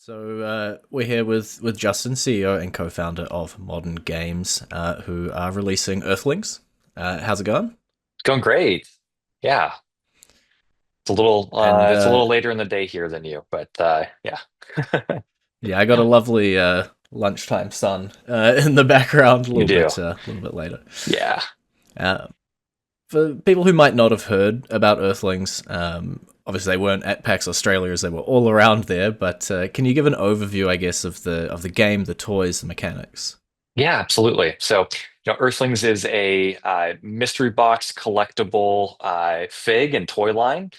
We're here with Justin, CEO and co-founder of Modern Games, who are releasing Earthlings. How's it going? Going great. Yeah. And It's a little later in the day here than you, but yeah. yeah, I got a lovely lunchtime sun in the background, You do. a little bit later. Yeah. Uh, for people who might not have heard about Earthlings, obviously they weren't at PAX Australia as they were all around there. But can you give an overview, I guess, of the game, the toys, the mechanics? Yeah, absolutely. Earthlings is a mystery box collectible fig and toy line,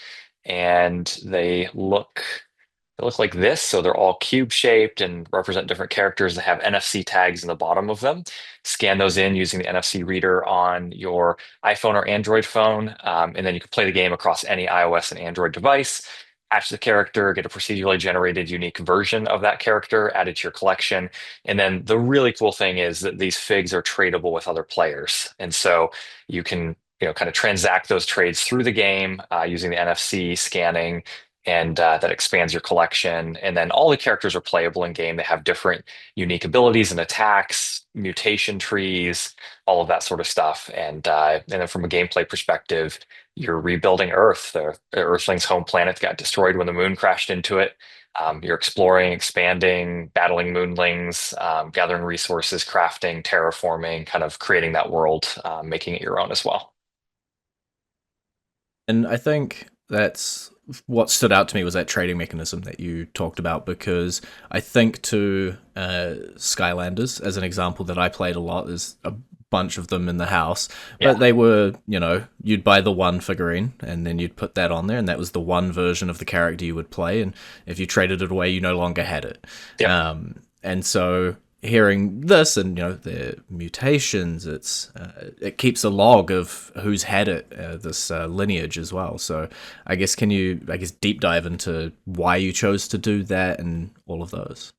and they look like this. So they're all cube shaped and represent different characters that have NFC tags in the bottom of them. Scan those in using the NFC reader on your iPhone or Android phone, and then you can play the game across any iOS and Android device. Attach the character, get a procedurally generated unique version of that character added to your collection. And then the really cool thing is that these figs are tradable with other players. And so you can, kind of transact those trades through the game using the NFC scanning, and that expands your collection. And then all the characters are playable in game. They have different unique abilities and attacks, mutation trees, all of that sort of stuff. And then from a gameplay perspective, you're rebuilding Earth. The Earthling's home planet got destroyed when the moon crashed into it. You're exploring, expanding, battling moonlings, gathering resources, crafting, terraforming, kind of creating that world, making it your own as well. And I think that's what stood out to me was that trading mechanism that you talked about because I think to Skylanders as an example that I played a lot. There's a bunch of them in the house, Yeah. but they were, you'd buy the one figurine and then you'd put that on there, and that was the one version of the character you would play. And if you traded it away, you no longer had it. Yep. And so hearing this and the mutations, it keeps a log of who's had it, this lineage as well. So I guess can you deep dive into why you chose to do that and all of those?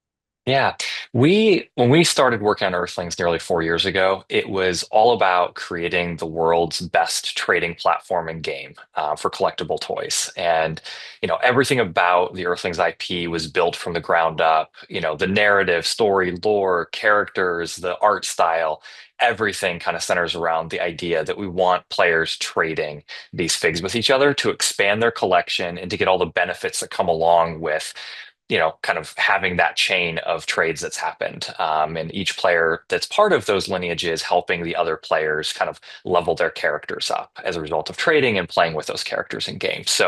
Yeah, when we started working on Earthlings nearly 4 years ago, it was all about creating the world's best trading platform and game for collectible toys. And everything about the Earthlings IP was built from the ground up. The narrative, story, lore, characters, the art style, everything kind of centers around the idea that we want players trading these figs with each other to expand their collection and to get all the benefits that come along with kind of having that chain of trades that's happened. And each player that's part of those lineages helping the other players kind of level their characters up as a result of trading and playing with those characters in games.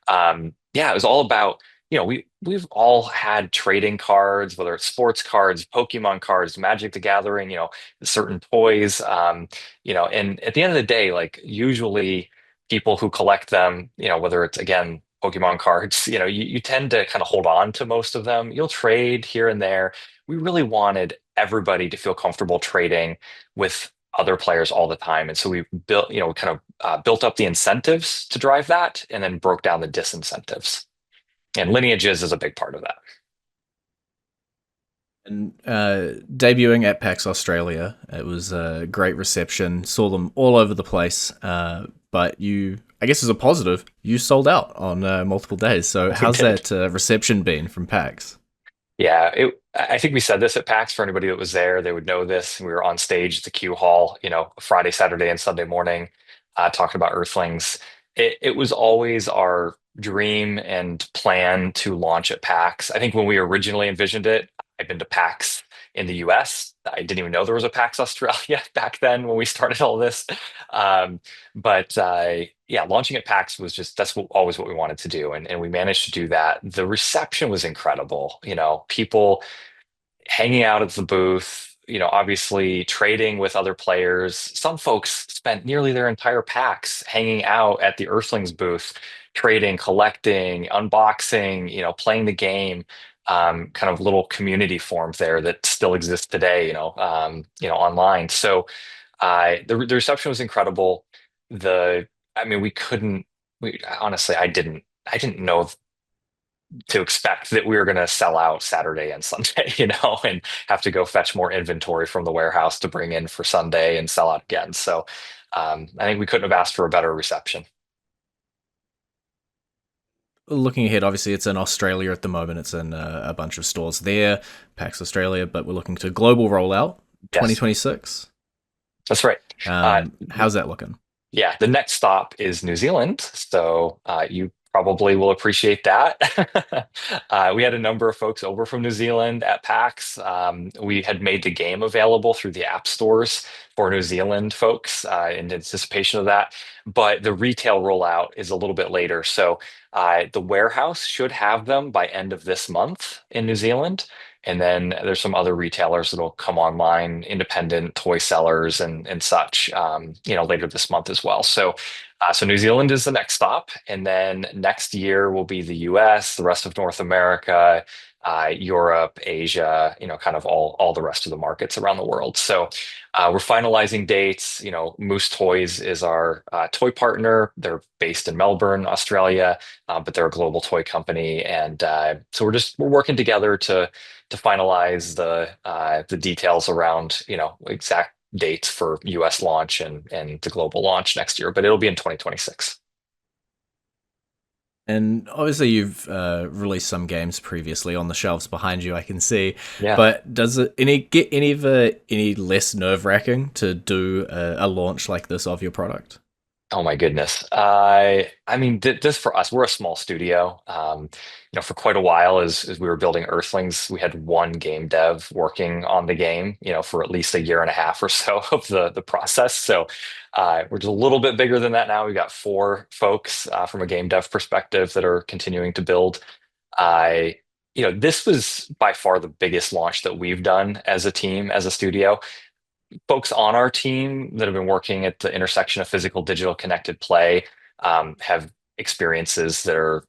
Yeah, it was all about, we've all had trading cards, whether it's sports cards, Pokemon cards, Magic the Gathering, certain toys. And at the end of the day, like usually people who collect them, whether it's again Pokemon cards, you tend to kind of hold on to most of them. You'll trade here and there. We really wanted everybody to feel comfortable trading with other players all the time. And so we built, kind of built up the incentives to drive that and then broke down the disincentives. And lineages is a big part of that. And debuting at PAX Australia, it was a great reception. Saw them all over the place. But you, I guess, as a positive, you sold out on multiple days. So We how's did. that reception been from PAX? Yeah, I think we said this at PAX for anybody that was there. They would know this. We were on stage at the Q Hall, Friday, Saturday, and Sunday morning, talking about Earthlings. It was always our dream and plan to launch at PAX. I think when we originally envisioned it, I'd been to PAX in the US. I didn't even know there was a PAX Australia back then when we started all this. Um, but yeah, launching at PAX was just always what we wanted to do, and we managed to do that. The reception was incredible. People hanging out at the booth. Obviously trading with other players. Some folks spent nearly their entire PAX hanging out at the Earthlings booth, trading, collecting, unboxing. Playing the game. Kind of little community forums there that still exist today. Online. So the reception was incredible. I mean, we couldn't. We honestly, I didn't know to expect that we were going to sell out Saturday and Sunday, and have to go fetch more inventory from the warehouse to bring in for Sunday and sell out again. I think we couldn't have asked for a better reception. looking ahead, obviously it's in Australia at the moment. It's in a bunch of stores there, PAX Australia, but we're looking to global rollout Yes, 2026. that's right. Uh, How's that looking? Yeah, the next stop is New Zealand. So you probably will appreciate that. We had a number of folks over from New Zealand at PAX. We had made the game available through the app stores for New Zealand folks in anticipation of that. But the retail rollout is a little bit later. So the warehouse should have them by end of this month in New Zealand. And then there's some other retailers that'll come online, independent toy sellers and such, later this month as well. So New Zealand is the next stop, and then next year will be the U.S., the rest of North America, Europe, Asia, kind of all the rest of the markets around the world. So we're finalizing dates. Moose Toys is our toy partner. They're based in Melbourne, Australia, but they're a global toy company, and so we're working together to finalize the details around exact dates for US launch and the global launch next year, but it'll be in 2026. And obviously, you've released some games previously on the shelves behind you. I can see, Yeah. but does it get any less nerve wracking to do a launch like this of your product? Oh my goodness. I mean, this for us, we're a small studio. For quite a while, as we were building Earthlings, we had one game dev working on the game, for at least a year and a half or so of the process. So we're just a little bit bigger than that now. We've got four folks from a game dev perspective that are continuing to build. I, this was by far the biggest launch that we've done as a team, as a studio. Folks on our team that have been working at the intersection of physical, digital, connected play have experiences that are,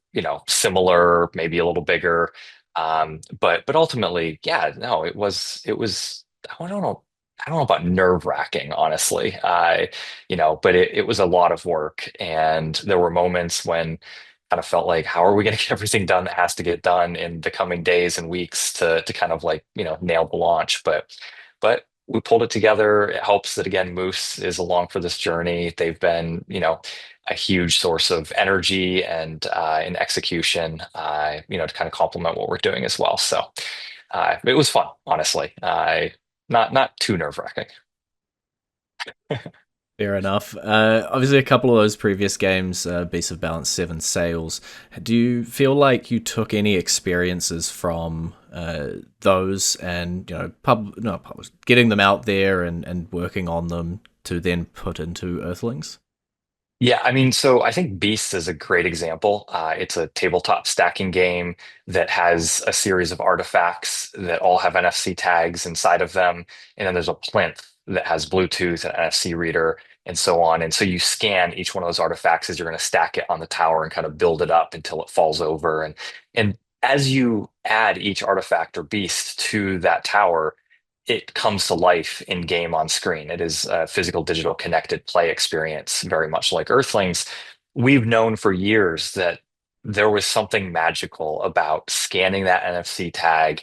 similar, maybe a little bigger. But ultimately, yeah, no, it was. I don't know. I don't know about nerve-wracking, honestly. But it was a lot of work, and there were moments when kind of felt like, how are we going to get everything done that has to get done in the coming days and weeks to kind of like, nail the launch. But we pulled it together. It helps that again, Moose is along for this journey. They've been, a huge source of energy and in execution, to kind of complement what we're doing as well. So it was fun, honestly. Not too nerve-wracking. Fair enough. Obviously, a couple of those previous games, Beasts of Balance 7 Sales, do you feel like you took any experiences from those and, not publish, getting them out there and working on them to then put into Earthlings? Yeah, I mean, so I think Beasts is a great example. It's a tabletop stacking game that has a series of artifacts that all have NFC tags inside of them. And then there's a plinth that has Bluetooth and NFC reader and so on. And so you scan each one of those artifacts as you're going to stack it on the tower and kind of build it up until it falls over. And as you add each artifact or beast to that tower, it comes to life in game on screen. It is a physical digital connected play experience, very much like Earthlings. We've known for years that there was something magical about scanning that NFC tag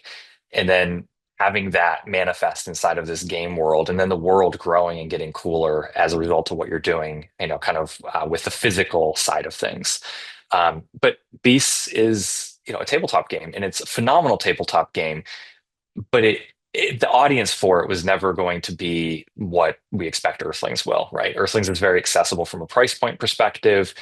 and then having that manifest inside of this game world, and then the world growing and getting cooler as a result of what you're doing, kind of with the physical side of things. But Beasts is, a tabletop game, and it's a phenomenal tabletop game, but the audience for it was never going to be what we expect Earthlings will, right? Earthlings is very accessible from a price point perspective.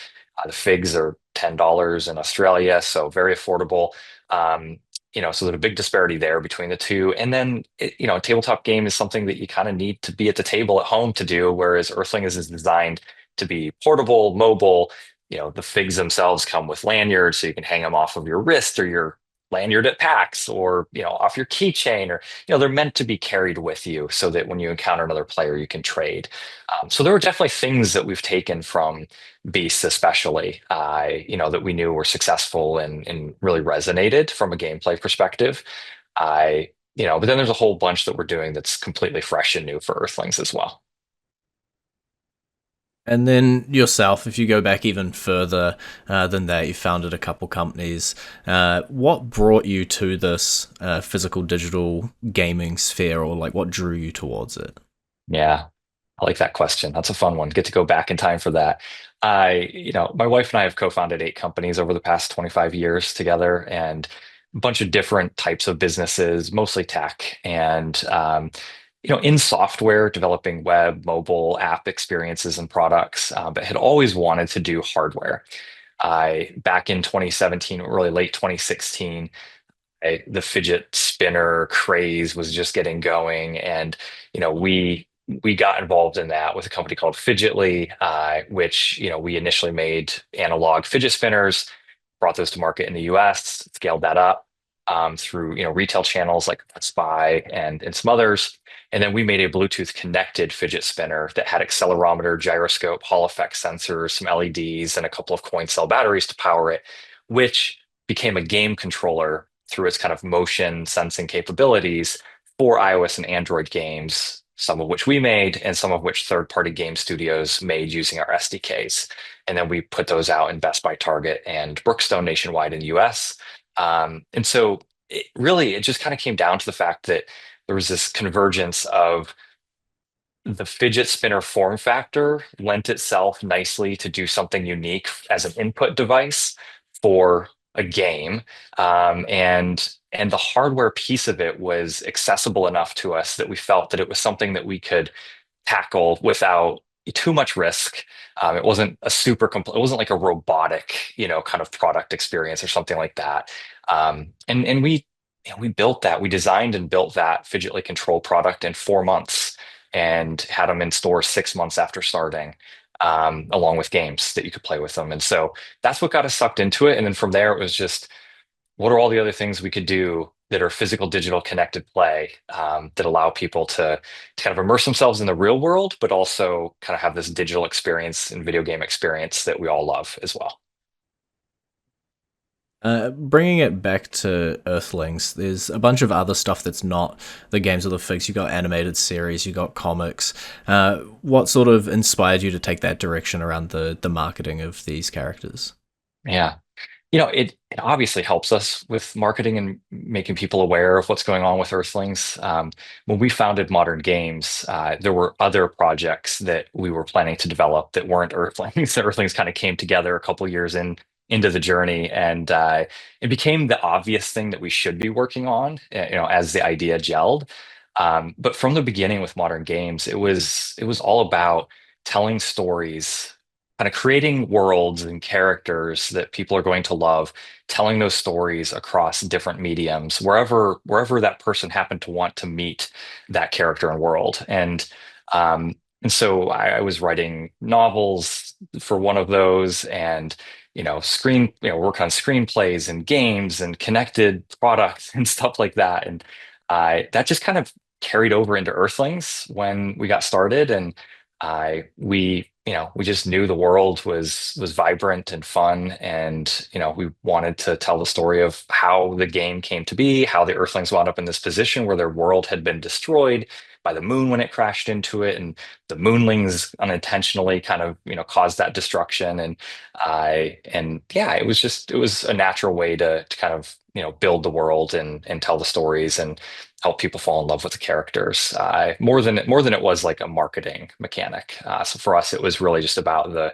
The figs are $10 in Australia, so very affordable. So there's a big disparity there between the two. And then, a tabletop game is something that you kind of need to be at the table at home to do, whereas Earthlings is designed to be portable, mobile. The figs themselves come with lanyards, so you can hang them off of your wrist or your lanyard at PAX, or off your keychain, or they're meant to be carried with you so that when you encounter another player you can trade. So there were definitely things that we've taken from Beasts, especially that we knew were successful and really resonated from a gameplay perspective. But then there's a whole bunch that we're doing that's completely fresh and new for Earthlings as well. And then yourself, if you go back even further than that, you founded a couple companies. What brought you to this physical digital gaming sphere, or like what drew you towards it? Yeah. I like that question. That's a fun one. Get to go back in time for that. My wife and I have co-founded 8 companies over the past 25 years together, and a bunch of different types of businesses, mostly tech, and in software, developing web, mobile app experiences and products, but had always wanted to do hardware. I back in 2017, really late 2016, the fidget spinner craze was just getting going, and we got involved in that with a company called Fidgetly, which we initially made analog fidget spinners, brought those to market in the US, scaled that up through retail channels like Best Buy and some others. And then we made a Bluetooth connected fidget spinner that had accelerometer, gyroscope, Hall effect sensors, some LEDs, and a couple of coin cell batteries to power it, which became a game controller through its kind of motion sensing capabilities for iOS and Android games, some of which we made and some of which third-party game studios made using our SDKs. And then we put those out in Best Buy, Target, and Brookstone nationwide in the US. And so it just kind of came down to the fact that there was this convergence of the fidget spinner form factor lent itself nicely to do something unique as an input device for a game, and the hardware piece of it was accessible enough to us that we felt that it was something that we could tackle without too much risk. It wasn't a it wasn't like a robotic, kind of product experience or something like that. And we built that. We designed and built that Fidgetly Control product in 4 months and had them in stores 6 months after starting, along with games that you could play with them. And so that's what got us sucked into it. And then from there, it was just what are all the other things we could do that are physical, digital, connected play, that allow people to kind of immerse themselves in the real world, but also kind of have this digital experience and video game experience that we all love as well. Bringing it back to Earthlings, there's a bunch of other stuff that's not the games or the figs. You got animated series, you got comics. What sort of inspired you to take that direction around the marketing of these characters? Yeah. It obviously helps us with marketing and making people aware of what's going on with Earthlings. When we founded Modern Games, there were other projects that we were planning to develop that weren't Earthlings. The Earthlings kind of came together a couple years into the journey, and it became the obvious thing that we should be working on, as the idea gelled. But from the beginning with Modern Games, it was all about telling stories, kind of creating worlds and characters that people are going to love, telling those stories across different mediums, wherever that person happened to want to meet that character and world. And so I was writing novels for one of those, and work on screenplays and games and connected products and stuff like that. And that just kind of carried over into Earthlings when we got started. And we just knew the world was vibrant and fun, and we wanted to tell the story of how the game came to be, how the Earthlings wound up in this position where their world had been destroyed by the moon when it crashed into it, and the moonlings unintentionally kind of caused that destruction. And yeah, it was a natural way to kind of build the world and tell the stories and help people fall in love with the characters, more than it was like a marketing mechanic. So for us, it was really just about the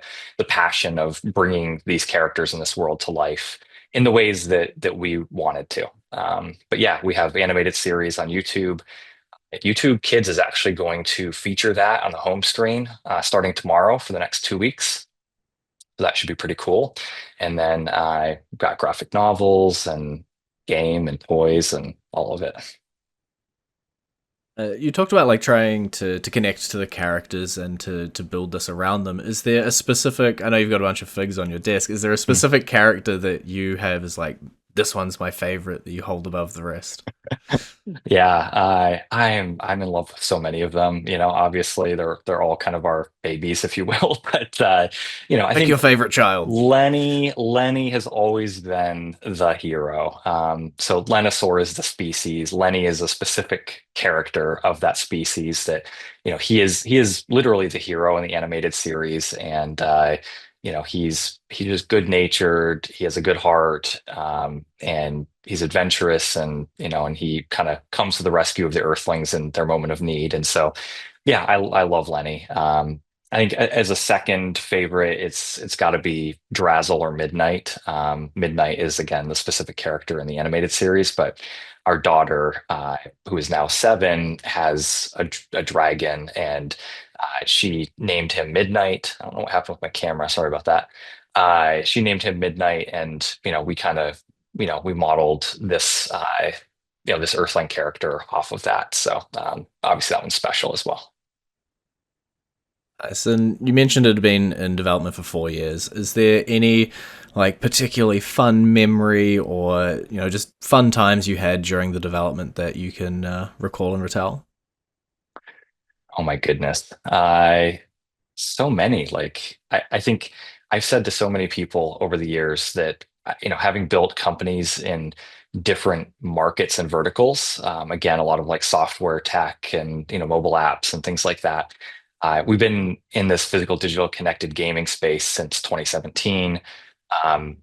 passion of bringing these characters in this world to life in the ways that we wanted to. But yeah, we have animated series on YouTube. YouTube Kids is actually going to feature that on the home screen, starting tomorrow for the next 2 weeks. So that should be pretty cool. And then I got graphic novels and game and toys and all of it. You talked about like trying to connect to the characters and to build this around them. Is there a specific? I know you've got a bunch of figs on your desk. Is there a specific character that you have as like this one's my favorite that you hold above the rest? Yeah, I'm in love with so many of them. Obviously they're all kind of our babies, if you will. But I Pick your think favorite child. Lenny has always been the hero. So Lennosaur is the species. Lenny is a specific character of that species that, he is literally the hero in the animated series. And he's just good natured. He has a good heart, and he's adventurous, and he kind of comes to the rescue of the Earthlings in their moment of need. And so Yeah, I love Lenny. I think as a second favorite, it's got to be Drazzle or Midnight. Midnight is again the specific character in the animated series, but our daughter, who is now 7, has a dragon, and she named him Midnight. I don't know what happened with my camera. Sorry about that. She named him Midnight, and we kind of we modeled this this Earthling character off of that. So obviously that one's special as well. Nice. And you mentioned it had been in development for 4 years. Is there any like particularly fun memory or just fun times you had during the development that you can recall and retell? Oh my goodness. So many. Like I think I've said to so many people over the years that having built companies in different markets and verticals, again, a lot of like software tech and mobile apps and things like that. We've been in this physical digital connected gaming space since 2017. Um,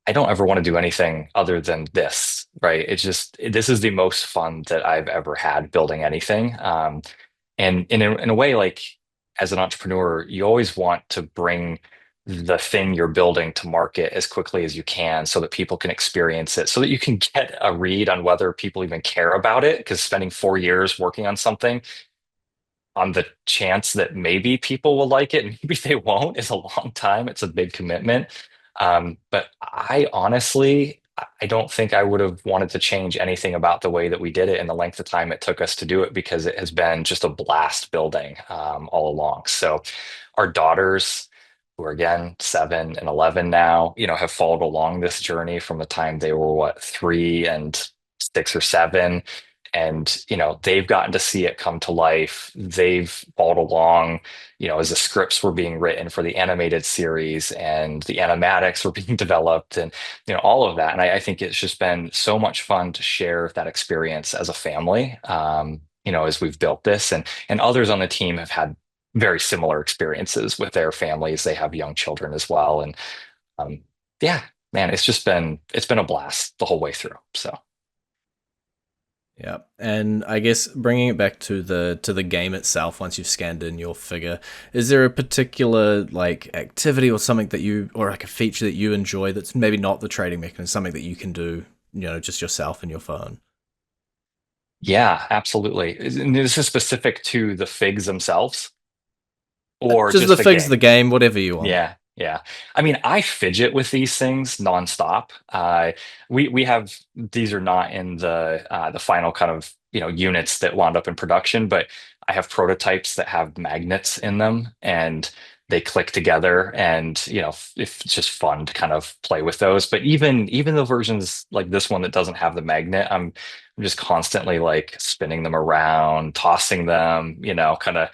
I don't ever want to do anything other than this, right? It's just this is the most fun that I've ever had building anything. And in a way, like as an entrepreneur, you always want to bring the thing you're building to market as quickly as you can so that people can experience it, so that you can get a read on whether people even care about it. Because spending 4 years working on something on the chance that maybe people will like it, maybe they won't, is a long time. It's a big commitment. But I honestly, I don't think I would have wanted to change anything about the way that we did it and the length of time it took us to do it, because it has been just a blast building all along. So our daughters, who are again 7 and 11 now, have followed along this journey from the time they were what, 3 and 6 or 7. And they've gotten to see it come to life. They've followed along, as the scripts were being written for the animated series and the animatics were being developed, and all of that. And I think it's just been so much fun to share that experience as a family. As we've built this, and others on the team have had very similar experiences with their families. They have young children as well, and um, yeah, man, it's been a blast the whole way through. So. Yeah, and I guess bringing it back to the game itself, once you've scanned in your figure, is there a particular like activity or something that you, or like a feature that you enjoy that's maybe not the trading mechanism, something that you can do, just yourself in your phone? Yeah, absolutely. And this is specific to the figs themselves or Just just the the figs, the game? game, whatever you want. Yeah, yeah. I mean, I fidget with these things nonstop. We have these are not in the final kind of units that wound up in production, but I have prototypes that have magnets in them, and they click together, and it's just fun to kind of play with those. But even the versions like this one that doesn't have the magnet, I'm just constantly like spinning them around, tossing them, kind of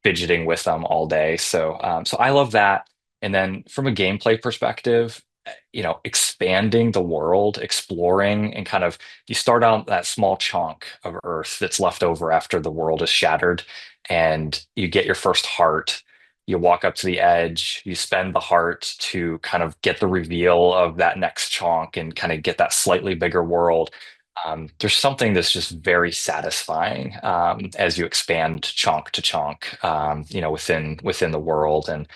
fidgeting with them all day. So I love that. And then from a gameplay perspective, expanding the world, exploring, and kind of you start out that small chunk of Earth that's left over after the world is shattered, and you get your first heart. You walk up to the edge, you spend the heart to kind of get the reveal of that next chunk and kind of get that slightly bigger world. There's something that's just very satisfying as you expand chunk to chunk, within the world, and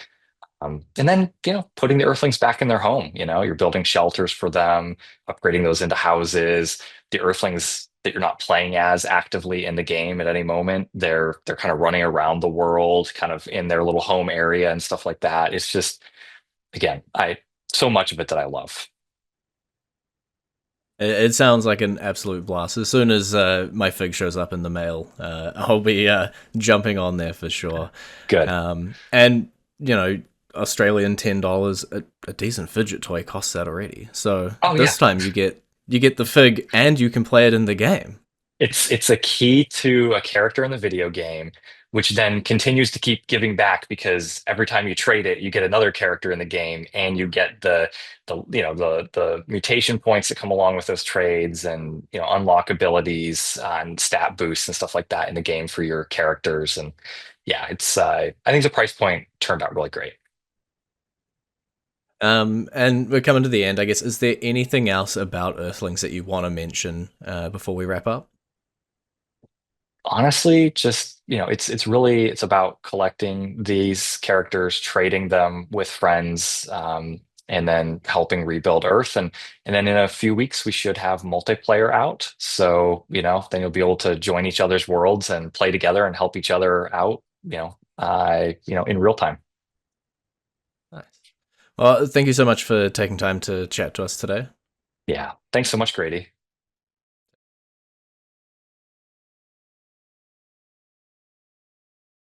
then putting the Earthlings back in their home. You're building shelters for them, upgrading those into houses. The Earthlings that you're not playing as actively in the game at any moment, they're kind of running around the world, kind of in their little home area and stuff like that. It's just again, I so much of it that I love. It sounds like an absolute blast. As soon as my fig shows up in the mail, I'll be jumping on there for sure. Good. And Australian $10, a decent fidget toy costs that already. So Oh yeah. this time you get the fig and you can play it in the game. It's a key to a character in the video game, which then continues to keep giving back, because every time you trade it, you get another character in the game, and you get the mutation points that come along with those trades, and unlock abilities and stat boosts and stuff like that in the game for your characters. And yeah, it's I think the price point turned out really great. And we're coming to the end, I guess. Is there anything else about Earthlings that you want to mention before we wrap up? Honestly, just, it's about collecting these characters, trading them with friends, and then helping rebuild Earth. And then in a few weeks we should have multiplayer out. So, then you'll be able to join each other's worlds and play together and help each other out, in real time. Nice. Well, thank you so much for taking time to chat to us today. Yeah. Thanks so much, Grady.